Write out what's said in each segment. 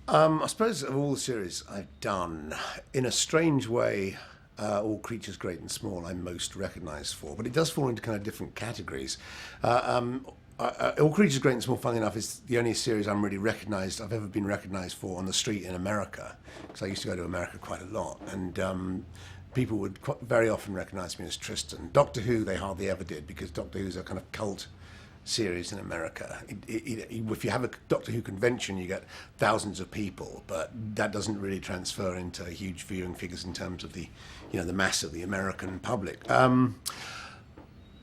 I suppose of all the series I've done, in a strange way, All Creatures Great and Small I'm most recognised for, but it does fall into kind of different categories. All Creatures Great and Small, funnily enough, is the only series I've ever been recognised for on the street in America, because I used to go to America quite a lot, and people would very often recognise me as Tristan. Doctor Who, they hardly ever did, because Doctor Who's a kind of cult series in America. If you have a Doctor Who convention, you get thousands of people, but that doesn't really transfer into huge viewing figures in terms of the mass of the American public. Home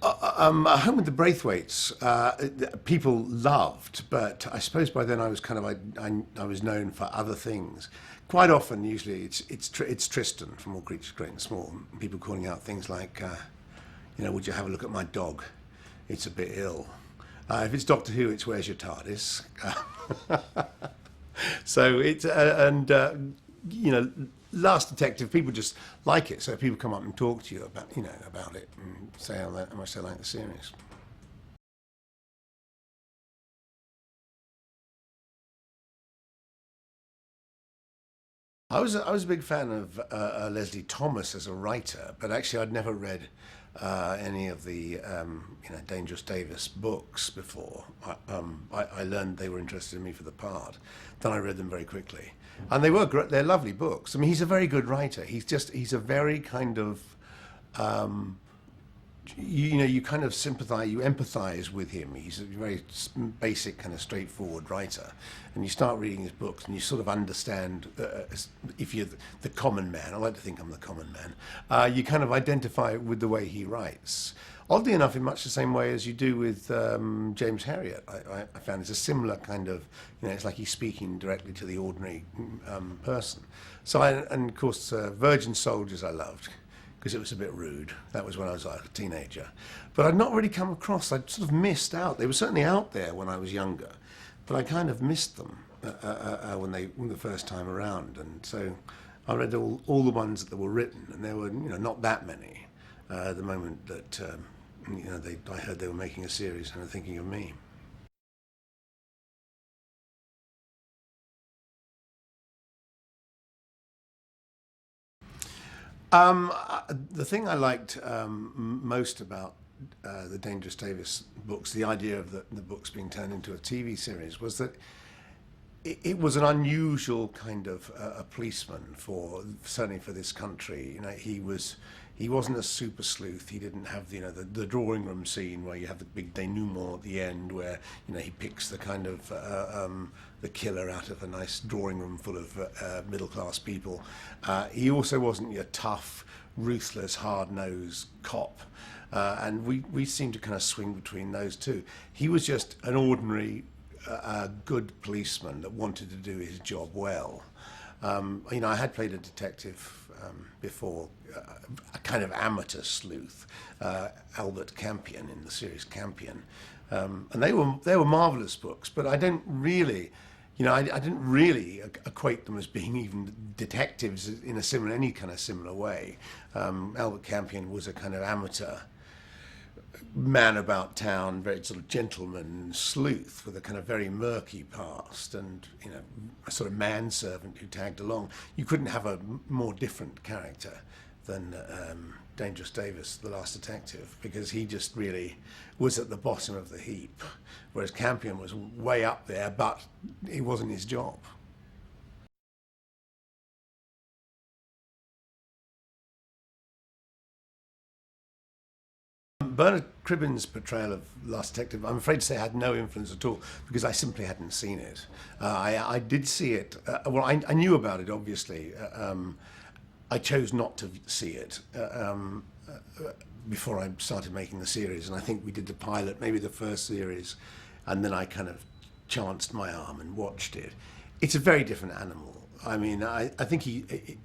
with the Braithwaites, people loved, but I suppose by then I was I was known for other things. Quite often, usually it's Tristan from All Creatures Great and Small. People calling out things like, would you have a look at my dog? It's a bit ill. If it's Doctor Who, it's Where's Your TARDIS? So it's Last Detective, people just like it. So people come up and talk to you about it and say how much they like the series. I was a big fan of Leslie Thomas as a writer, but actually I'd never read any of the Dangerous Davis books before. I learned they were interested in me for the part. Then I read them very quickly, and they're lovely books. I mean, he's a very good writer. He's a very kind of you kind of sympathize, you empathize with him. He's a very basic, kind of straightforward writer, and you start reading his books, and you sort of understand. If you're the common man, I like to think I'm the common man. You kind of identify with the way he writes. Oddly enough, in much the same way as you do with James Herriot, I found it's a similar kind of, it's like he's speaking directly to the ordinary person. And of course, Virgin Soldiers I loved, because it was a bit rude. That was when I was like a teenager. But I'd not really come across, I'd sort of missed out. They were certainly out there when I was younger, but I kind of missed them when the first time around. And so I read all the ones that were written, and there were not that many. The moment that I heard they were making a series and were thinking of me. The thing I liked most about the Dangerous Davis books, the idea of the books being turned into a TV series, was that it was an unusual kind of a policeman certainly for this country. He wasn't a super sleuth. He didn't have the drawing room scene where you have the big denouement at the end, where he picks the kind of the killer out of a nice drawing room full of middle class people. He also wasn't your tough, ruthless, hard nosed cop. And we seem to kind of swing between those two. He was just an ordinary, good policeman that wanted to do his job well. I had played a detective before, a kind of amateur sleuth, Albert Campion in the series Campion, and they were marvelous books. But I don't really, I didn't really equate them as being even detectives in any kind of similar way. Albert Campion was a kind of amateur man about town, very sort of gentleman sleuth with a kind of very murky past, and a sort of manservant who tagged along. You couldn't have a more different character than Dangerous Davis, the Last Detective, because he just really was at the bottom of the heap, whereas Campion was way up there, but it wasn't his job. Bernard Cribbin's portrayal of Last Detective, I'm afraid to say, had no influence at all, because I simply hadn't seen it. I did see it. I knew about it, obviously. I chose not to see it before I started making the series, and I think we did the pilot, maybe the first series, and then I kind of chanced my arm and watched it. It's a very different animal. I mean, I think he's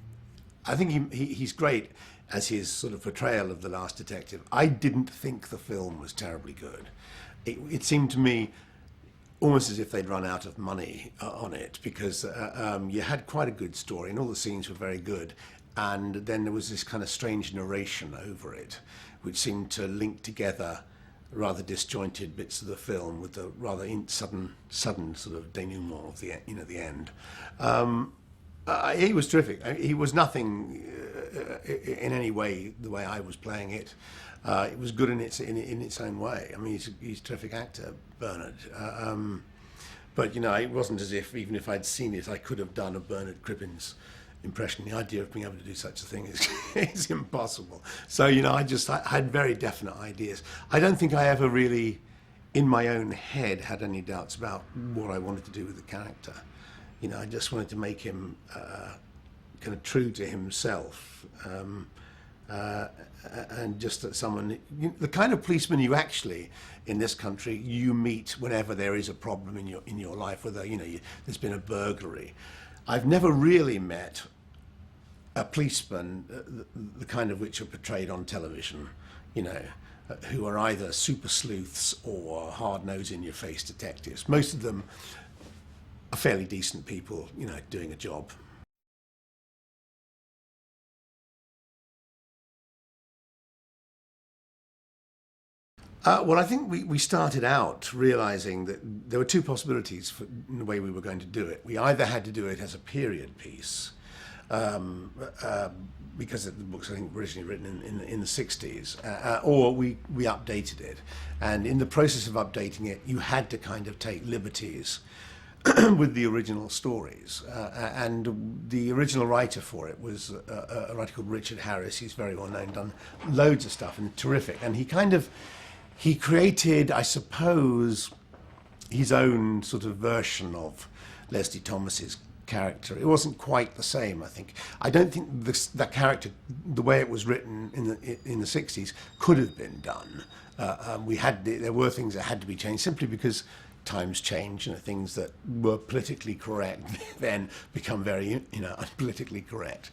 great as his sort of portrayal of the Last Detective. I didn't think the film was terribly good. It seemed to me almost as if they'd run out of money on it, because you had quite a good story and all the scenes were very good, and then there was this kind of strange narration over it, which seemed to link together rather disjointed bits of the film with the rather sudden sort of denouement of the end. He was terrific. He was nothing in any way the way I was playing it. It was good in its own way. I mean, he's a terrific actor, Bernard. But it wasn't as if even if I'd seen it, I could have done a Bernard Cribbins impression. The idea of being able to do such a thing is impossible. So I had very definite ideas. I don't think I ever really, in my own head, had any doubts about what I wanted to do with the character. I just wanted to make him kind of true to himself, and just that someone, the kind of policeman you actually, in this country, you meet whenever there is a problem in your life, whether there's been a burglary. I've never really met a policeman, the kind of which are portrayed on television, who are either super sleuths or hard-nosed, in-your-face detectives. Most of them are fairly decent people, doing a job. Well, I think we started out realizing that there were two possibilities in the way we were going to do it. We either had to do it as a period piece, because the book's, I think, originally written in the 60s, or we updated it. And in the process of updating it, you had to kind of take liberties with the original stories. And the original writer for it was a writer called Richard Harris. He's very well known, done loads of stuff and terrific. And he created, I suppose, his own sort of version of Leslie Thomas's character. It wasn't quite the same, I think. I don't think that character, the way it was written in the 60s, could have been done. There were things that had to be changed simply because times change, things that were politically correct then become very, unpolitically correct.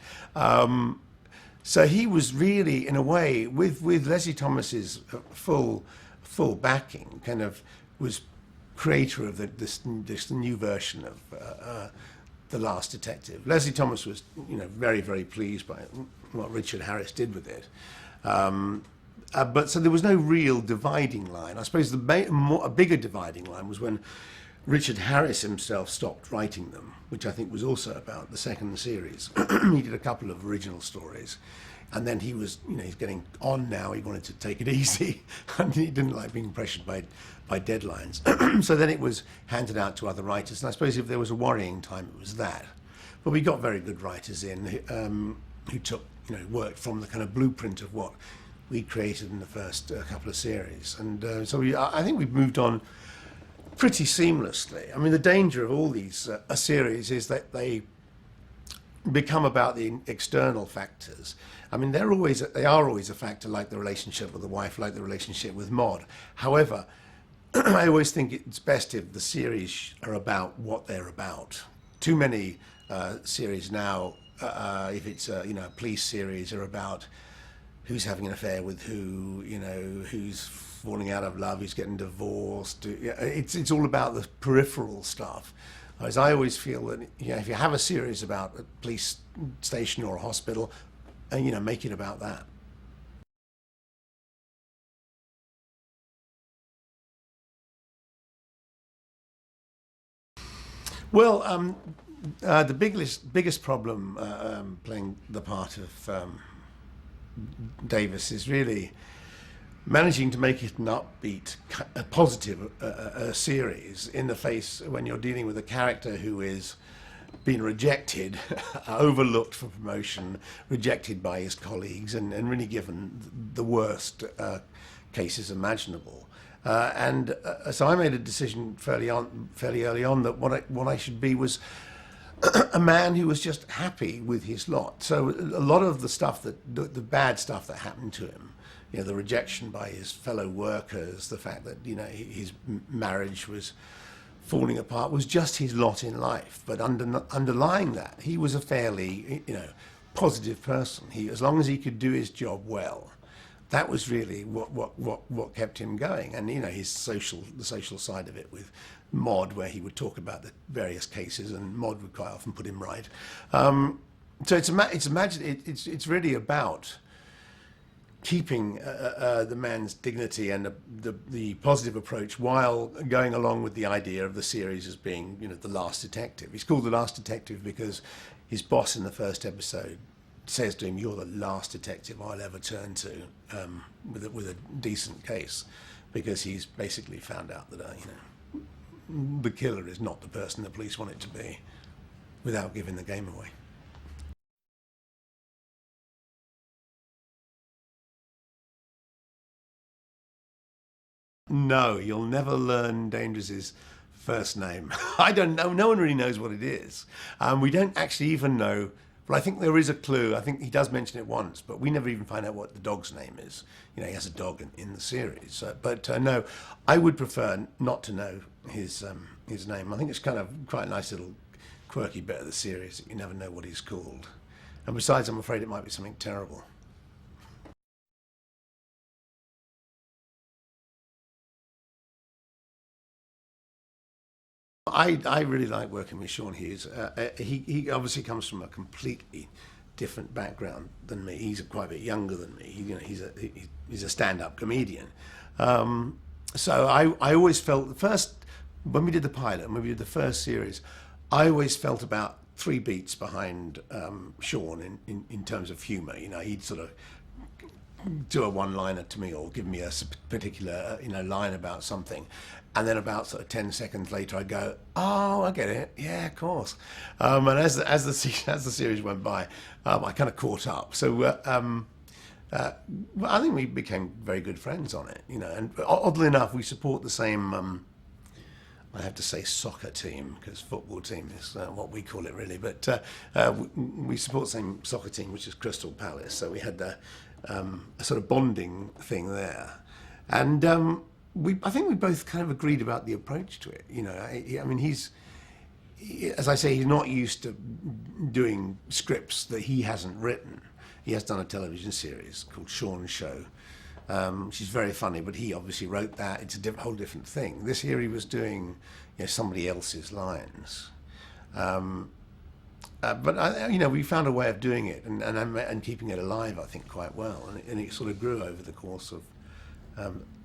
So he was really, in a way, with Leslie Thomas's full backing, kind of was creator of this new version of The Last Detective. Leslie Thomas was, very, very pleased by what Richard Harris did with it. But so there was no real dividing line. I suppose a bigger dividing line was when Richard Harris himself stopped writing them, which I think was also about the second series. He did a couple of original stories, and then he was, he's getting on now. He wanted to take it easy, and he didn't like being pressured by deadlines. So then it was handed out to other writers, and I suppose if there was a worrying time, it was that. But we got very good writers in who took, worked from the kind of blueprint of what we created in the first couple of series, and so I think we've moved on pretty seamlessly. I mean, the danger of all these series is that they become about the external factors. I mean, they are always a factor, like the relationship with the wife, like the relationship with Maud. However, I always think it's best if the series are about what they're about. Too many series now, if it's a police series, are about who's having an affair with who, who's falling out of love, who's getting divorced. It's all about the peripheral stuff. Whereas I always feel that if you have a series about a police station or a hospital, make it about that. Well, the biggest problem playing the part of Davis is really managing to make it an upbeat, a positive series in the face when you're dealing with a character who is being rejected, overlooked for promotion, rejected by his colleagues, and really given the worst cases imaginable. So I made a decision fairly early on that what I should be was a man who was just happy with his lot. So a lot of the stuff the bad stuff that happened to him, the rejection by his fellow workers, the fact that his marriage was falling apart, was just his lot in life. But underlying that, he was a fairly positive person. As long as he could do his job well, that was really what kept him going. And the social side of it with Maud, where he would talk about the various cases, and Maud would quite often put him right. So it's really about keeping the man's dignity and the positive approach while going along with the idea of the series as being, you know, the last detective. He's called the last detective because his boss in the first episode says to him, "You're the last detective I'll ever turn to with a decent case," because he's basically found out that you know, the killer is not the person the police want it to be, without giving the game away. No, you'll never learn Dangerous's first name. I don't know. No one really knows what it is. We don't actually even know. Well, I think there is a clue. I think he does mention it once, but we never even find out what the dog's name is. You know, he has a dog in the series. But no, I would prefer not to know his name. I think it's kind of quite a nice little quirky bit of the series that you never know what he's called. And besides, I'm afraid it might be something terrible. I really like working with Sean Hughes. He obviously comes from a completely different background than me. He's quite a bit younger than me. You know, he's a stand-up comedian. So I always felt the first when we did the pilot and when we did the first series, I always felt about three beats behind Sean in terms of humour. You know, he'd sort of do a one-liner to me or give me a particular line about something, and then about sort of 10 seconds later I go, "Oh, I get it, yeah, of course." And as the series went by, I kind of caught up. So I think we became very good friends on it, you know. And oddly enough, we support the same. I have to say soccer team because football team is what we call it really, but we support the same soccer team, which is Crystal Palace. So we had a sort of bonding thing there, and I think we both kind of agreed about the approach to it. You know, I mean, as I say, he's not used to doing scripts that he hasn't written. He has done a television series called Sean's Show. She's very funny, but he obviously wrote that. It's a whole different thing. This year he was doing, you know, somebody else's lines. But you know, we found a way of doing it and keeping it alive, I think, quite well. And it sort of grew over the course of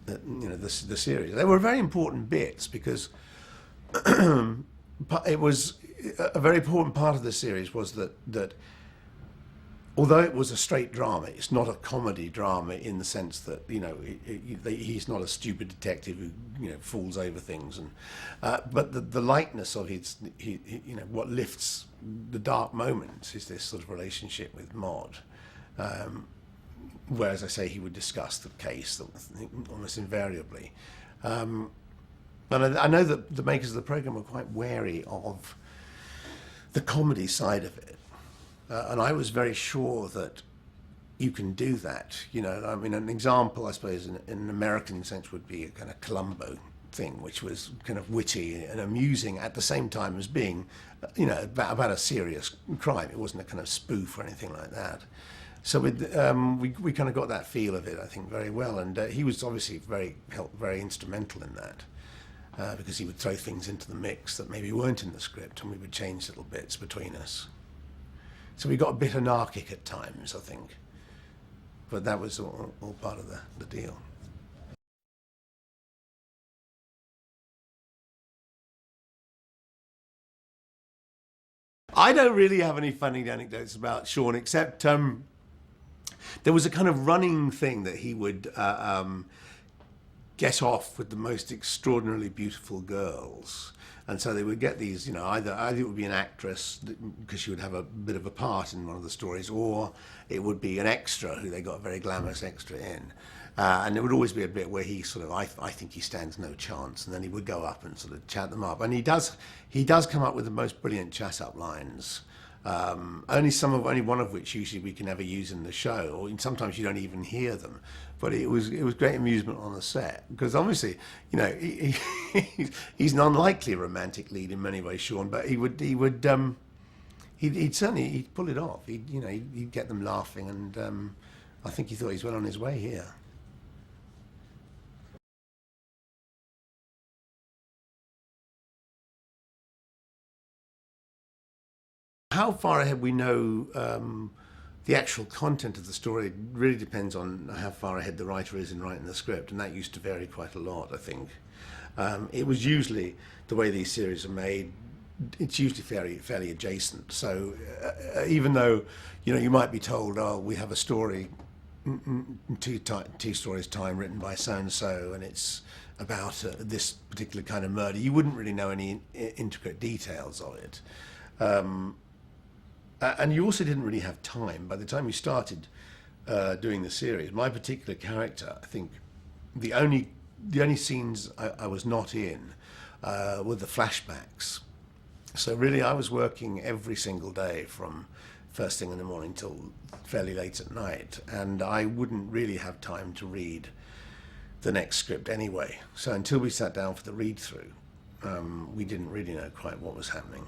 the series. They were very important bits because it was a very important part of the series was that although it was a straight drama, it's not a comedy drama in the sense that, you know, he's not a stupid detective who, you know, falls over things, and but the lightness of you know, what lifts the dark moments is this sort of relationship with Maud, where, as I say, he would discuss the case almost invariably. And I know that the makers of the program were quite wary of the comedy side of it. And I was very sure that you can do that. You know, I mean, an example, I suppose, in an American sense would be a kind of Columbo thing, which was kind of witty and amusing at the same time as being, you know, about a serious crime. It wasn't a kind of spoof or anything like that. So we kind of got that feel of it, I think, very well. And he was obviously very instrumental in that because he would throw things into the mix that maybe weren't in the script, and we would change little bits between us. So we got a bit anarchic at times, I think. But that was all part of the deal. I don't really have any funny anecdotes about Sean, except there was a kind of running thing that he would get off with the most extraordinarily beautiful girls. And so they would get these, you know, either it would be an actress because she would have a bit of a part in one of the stories, or it would be an extra who they got a very glamorous extra in. And there would always be a bit where he sort of, I think he stands no chance, and then he would go up and sort of chat them up. And he does come up with the most brilliant chat up lines. Only one of which usually we can ever use in the show, or sometimes you don't even hear them. But it was great amusement on the set because obviously, you know, he's an unlikely romantic lead in many ways, Sean. But he'd certainly pull it off. He'd get them laughing, and I think he thought he's well on his way here. How far ahead we know the actual content of the story really depends on how far ahead the writer is in writing the script, and that used to vary quite a lot, I think. It was usually, the way these series are made, it's usually fairly adjacent. So even though, you might be told, oh, we have a story, two stories time written by so and so, and it's about this particular kind of murder, you wouldn't really know any intricate details of it. And you also didn't really have time. By the time you started doing the series, my particular character, I think, the only scenes I was not in were the flashbacks. So really, I was working every single day from first thing in the morning till fairly late at night, and I wouldn't really have time to read the next script anyway. So until we sat down for the read-through, we didn't really know quite what was happening.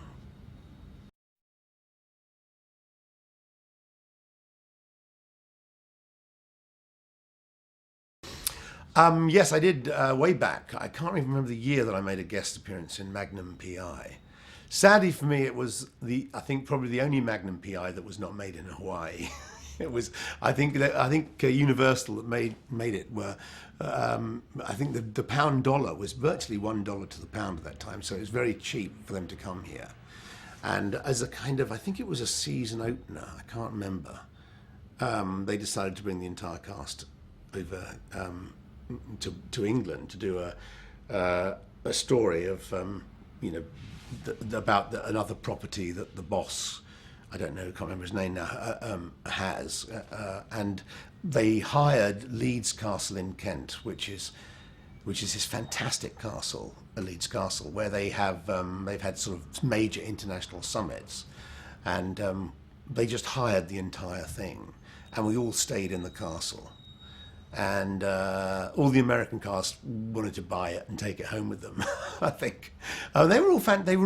Yes, I did way back. I can't even remember the year that I made a guest appearance in Magnum PI. Sadly for me, it was I think probably the only Magnum PI that was not made in Hawaii. It was, I think Universal that made it were, I think the pound dollar was virtually $1 to the pound at that time, so it was very cheap for them to come here. And as a kind of, I think it was a season opener, I can't remember, they decided to bring the entire cast over to England to do a story of about another property that the boss, I don't know, can't remember his name now, has, and they hired Leeds Castle in Kent, which is this fantastic castle, Leeds Castle, where they've had sort of major international summits, and they just hired the entire thing, and we all stayed in the castle. And all the American cast wanted to buy it and take it home with them. I think they were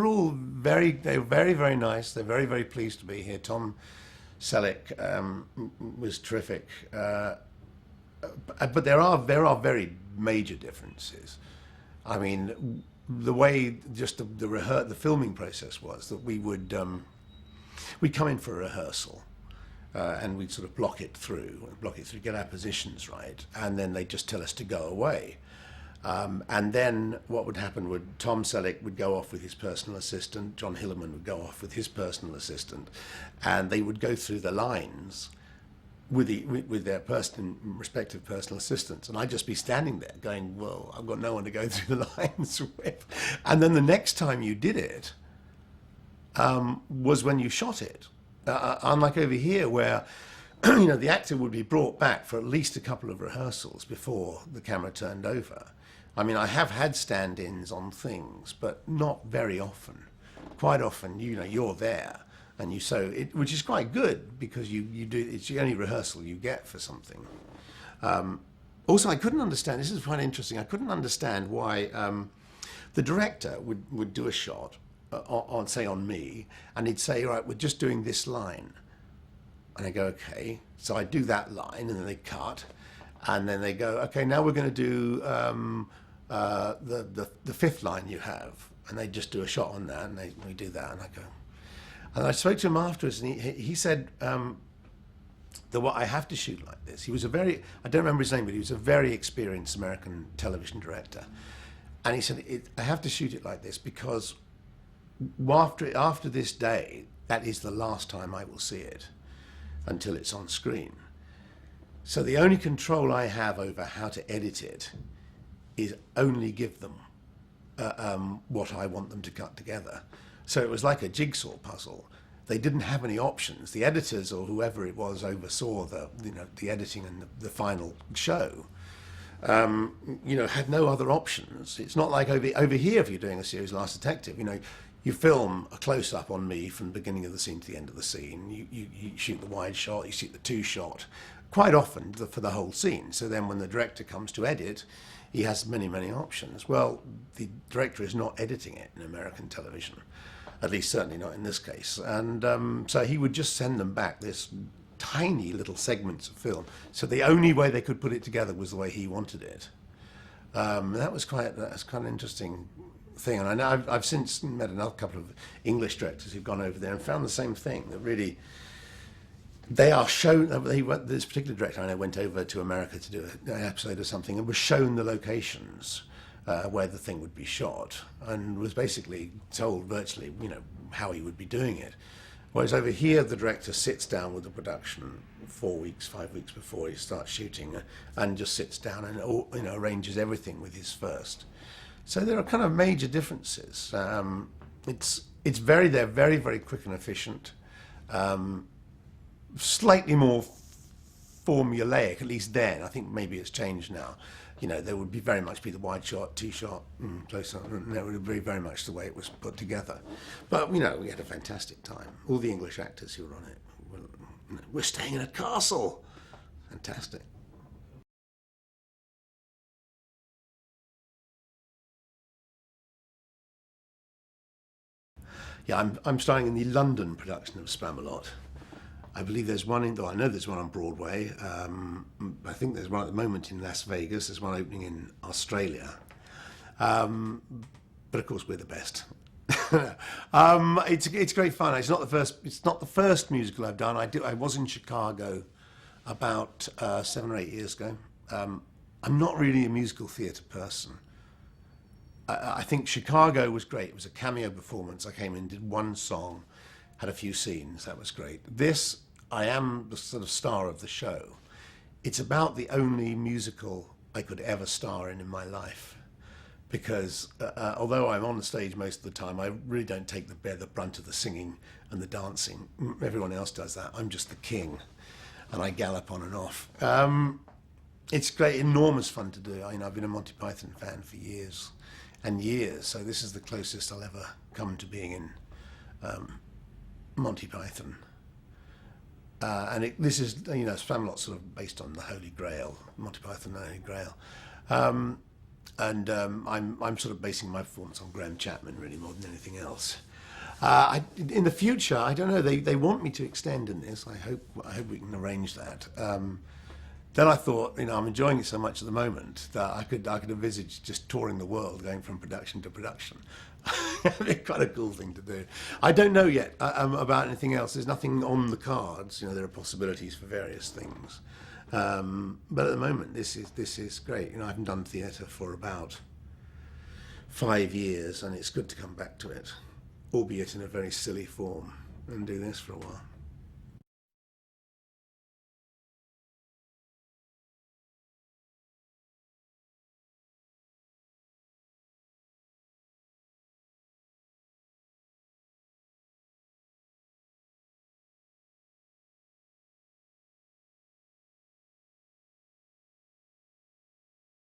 all very, very nice. They're very, very pleased to be here. Tom Selleck was terrific, but there are very major differences. I mean, the way just the filming process was that we'd come in for a rehearsal. And we'd sort of block it through, get our positions right, and then they'd just tell us to go away. And then what would happen would Tom Selleck would go off with his personal assistant, John Hillerman would go off with his personal assistant, and they would go through the lines with their respective personal assistants, and I'd just be standing there going, well, I've got no one to go through the lines with. And then the next time you did it was when you shot it. Unlike over here, where the actor would be brought back for at least a couple of rehearsals before the camera turned over. I mean, I have had stand-ins on things, but not very often. Quite often, you're there, and which is quite good because you do. It's the only rehearsal you get for something. Also, I couldn't understand. This is quite interesting. I couldn't understand why the director would do a shot. On me, and he'd say, right, we're just doing this line, and I go, okay, so I do that line, and then they cut, and then they go, okay, now we're going to do the fifth line you have, and they just do a shot on that, and we do that, and I go, and I spoke to him afterwards, and he said I have to shoot like this. He was I don't remember his name, but he was a very experienced American television director, and he said, I have to shoot it like this because after this day, that is the last time I will see it until it's on screen. So the only control I have over how to edit it is only give them what I want them to cut together. So it was like a jigsaw puzzle. They didn't have any options. The editors or whoever it was oversaw the editing and the final show. Had no other options. It's not like over here if you're doing a series, Last Detective. You film a close-up on me from the beginning of the scene to the end of the scene. You shoot the wide shot, you shoot the two-shot, quite often for the whole scene. So then when the director comes to edit, he has many, many options. Well, the director is not editing it in American television, at least certainly not in this case. And so he would just send them back this tiny little segments of film. So the only way they could put it together was the way he wanted it. That's quite an interesting thing, and I know I've since met another couple of English directors who've gone over there and found the same thing, that really They are shown. This particular director I know went over to America to do an episode or something, and was shown the locations where the thing would be shot, and was basically told virtually, how he would be doing it. Whereas over here, the director sits down with the production 4 weeks, 5 weeks before he starts shooting, and just sits down and arranges everything with his first. So there are kind of major differences. They're very, very quick and efficient. Slightly more formulaic, at least then. I think maybe it's changed now. There would very much be the wide shot, two-shot, close up, and that would be very much the way it was put together. But, we had a fantastic time. All the English actors who were on it we're staying in a castle. Fantastic. Yeah, I'm starring in the London production of Spamalot. I believe there's one I know there's one on Broadway. I think there's one at the moment in Las Vegas. There's one opening in Australia. But of course, we're the best. It's great fun. It's not the first musical I've done. I was in Chicago about 7 or 8 years ago. I'm not really a musical theatre person. I think Chicago was great. It was a cameo performance. I came in, did one song, had a few scenes. That was great. This, I am the sort of star of the show. It's about the only musical I could ever star in my life. Because although I'm on the stage most of the time, I really don't bear the brunt of the singing and the dancing. Everyone else does that. I'm just the king, and I gallop on and off. It's great, enormous fun to do. I've been a Monty Python fan for years and years, so this is the closest I'll ever come to being in Monty Python. And this is, Spamalot's sort of based on the Holy Grail, Monty Python and the Holy Grail. I'm sort of basing my performance on Graham Chapman really more than anything else. In the future, I don't know. They want me to extend in this. I hope we can arrange that. Then I thought, I'm enjoying it so much at the moment that I could envisage just touring the world, going from production to production. It'd be quite a cool thing to do. I don't know yet about anything else. There's nothing on the cards. There are possibilities for various things. But at the moment, this is great. I haven't done theatre for about 5 years, and it's good to come back to it, albeit in a very silly form, and do this for a while.